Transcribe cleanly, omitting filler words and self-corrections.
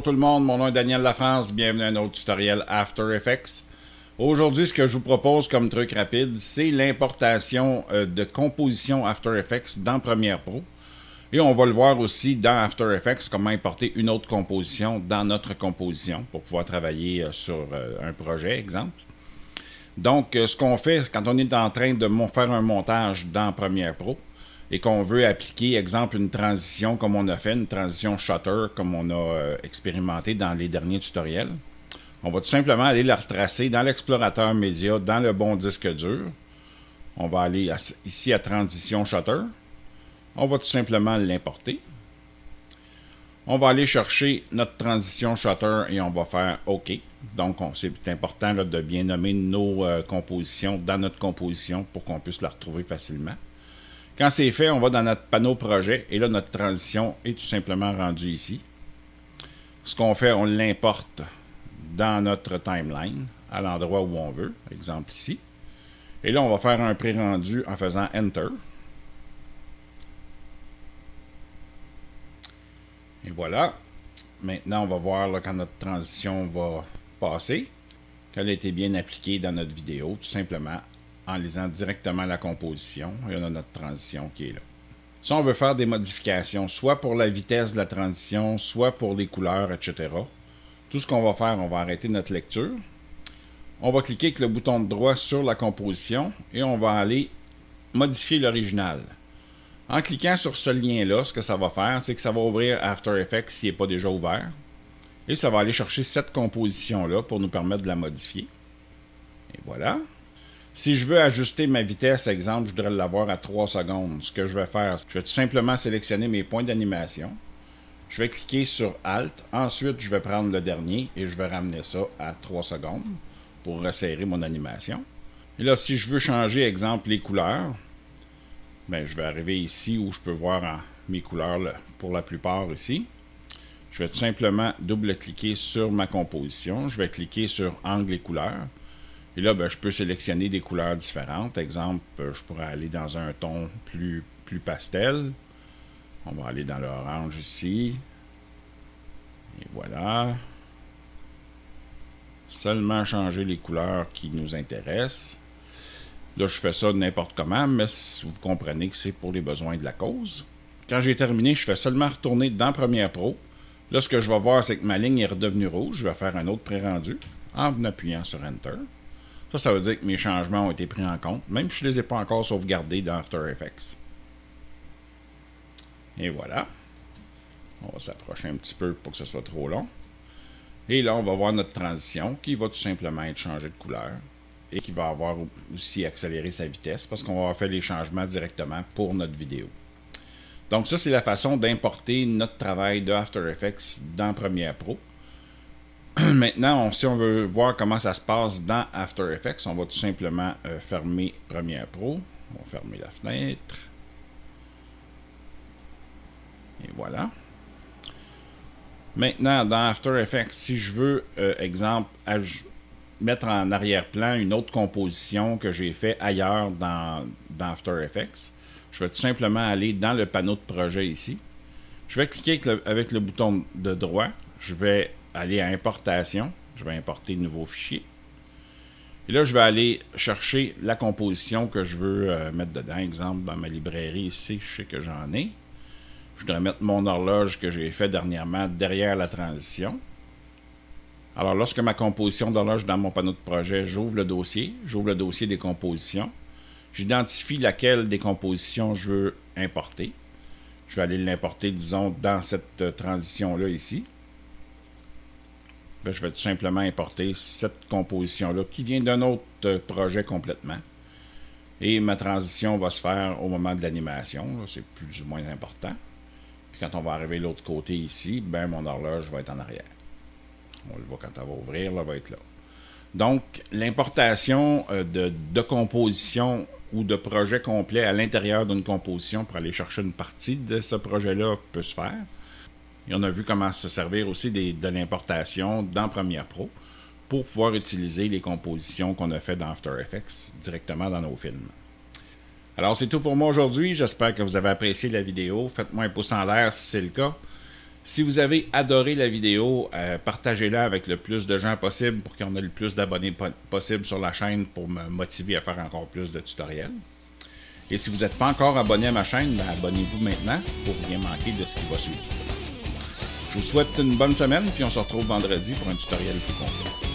Bonjour tout le monde, mon nom est Daniel Lafrance, bienvenue à un autre tutoriel After Effects. Aujourd'hui, ce que je vous propose comme truc rapide, c'est l'importation de composition After Effects dans Premiere Pro. Et on va le voir aussi dans After Effects, comment importer une autre composition dans notre composition pour pouvoir travailler sur un projet, exemple. Donc, ce qu'on fait, quand on est en train de faire un montage dans Premiere Pro, et qu'on veut appliquer, exemple, une transition comme on a fait, une transition shutter comme on a expérimenté dans les derniers tutoriels. On va tout simplement aller la retracer dans l'explorateur média, dans le bon disque dur. On va aller ici à transition shutter. On va tout simplement l'importer. On va aller chercher notre transition shutter et on va faire OK. Donc, c'est important là, de bien nommer nos compositions dans notre composition pour qu'on puisse la retrouver facilement. Quand c'est fait, on va dans notre panneau projet et là, notre transition est tout simplement rendue ici. Ce qu'on fait, on l'importe dans notre timeline à l'endroit où on veut, exemple ici. Et là, on va faire un pré-rendu en faisant Enter. Et voilà. Maintenant, on va voir là, quand notre transition va passer, qu'elle a été bien appliquée dans notre vidéo, tout simplement en lisant directement la composition. Et on a notre transition qui est là. Si on veut faire des modifications, soit pour la vitesse de la transition, soit pour les couleurs, etc. Tout ce qu'on va faire, on va arrêter notre lecture. On va cliquer avec le bouton de droit sur la composition et on va aller modifier l'original. En cliquant sur ce lien-là, ce que ça va faire, c'est que ça va ouvrir After Effects s'il n'est pas déjà ouvert. Et ça va aller chercher cette composition-là pour nous permettre de la modifier. Et voilà. Si je veux ajuster ma vitesse, exemple, je voudrais l'avoir à 3 secondes. Ce que je vais faire, je vais tout simplement sélectionner mes points d'animation. Je vais cliquer sur Alt. Ensuite, je vais prendre le dernier et je vais ramener ça à 3 secondes pour resserrer mon animation. Et là, si je veux changer, exemple, les couleurs, ben, je vais arriver ici où je peux voir mes couleurs pour la plupart ici. Je vais tout simplement double-cliquer sur ma composition. Je vais cliquer sur Angle et couleurs. Et là, ben, je peux sélectionner des couleurs différentes. Exemple, je pourrais aller dans un ton plus pastel. On va aller dans l'orange ici. Et voilà. Seulement changer les couleurs qui nous intéressent. Là, je fais ça n'importe comment, mais vous comprenez que c'est pour les besoins de la cause. Quand j'ai terminé, je fais seulement retourner dans Premiere Pro. Là, ce que je vais voir, c'est que ma ligne est redevenue rouge. Je vais faire un autre pré-rendu en appuyant sur Enter. Ça veut dire que mes changements ont été pris en compte, même si je ne les ai pas encore sauvegardés dans After Effects. Et voilà. On va s'approcher un petit peu pour que ce soit trop long. Et là, on va voir notre transition qui va tout simplement être changée de couleur et qui va avoir aussi accéléré sa vitesse parce qu'on va faire les changements directement pour notre vidéo. Donc ça, c'est la façon d'importer notre travail de After Effects dans Premiere Pro. Maintenant, si on veut voir comment ça se passe dans After Effects, on va tout simplement fermer Premiere Pro. On va fermer la fenêtre. Et voilà. Maintenant, dans After Effects, si je veux, exemple, mettre en arrière-plan une autre composition que j'ai fait ailleurs dans After Effects, je vais tout simplement aller dans le panneau de projet ici. Je vais cliquer avec le bouton de droit. Je vais aller à Importation. Je vais importer de nouveaux fichiers. Et là, je vais aller chercher la composition que je veux mettre dedans. Exemple, dans ma librairie ici, je sais que j'en ai. Je voudrais mettre mon horloge que j'ai fait dernièrement derrière la transition. Alors, lorsque ma composition d'horloge dans mon panneau de projet, j'ouvre le dossier des compositions. J'identifie laquelle des compositions je veux importer. Je vais aller l'importer, disons, dans cette transition-là ici. Je vais tout simplement importer cette composition-là qui vient d'un autre projet complètement. Et ma transition va se faire au moment de l'animation. C'est plus ou moins important. Puis quand on va arriver de l'autre côté ici, ben mon horloge va être en arrière. On le voit quand elle va ouvrir, là, va être là. Donc, l'importation de composition ou de projet complet à l'intérieur d'une composition pour aller chercher une partie de ce projet-là peut se faire. Et on a vu comment se servir aussi de l'importation dans Premiere Pro pour pouvoir utiliser les compositions qu'on a fait dans After Effects directement dans nos films. Alors, c'est tout pour moi aujourd'hui. J'espère que vous avez apprécié la vidéo. Faites-moi un pouce en l'air si c'est le cas. Si vous avez adoré la vidéo, partagez-la avec le plus de gens possible pour qu'on ait le plus d'abonnés possible sur la chaîne pour me motiver à faire encore plus de tutoriels. Et si vous n'êtes pas encore abonné à ma chaîne, ben abonnez-vous maintenant pour rien manquer de ce qui va suivre. Je vous souhaite une bonne semaine, puis on se retrouve vendredi pour un tutoriel plus complet.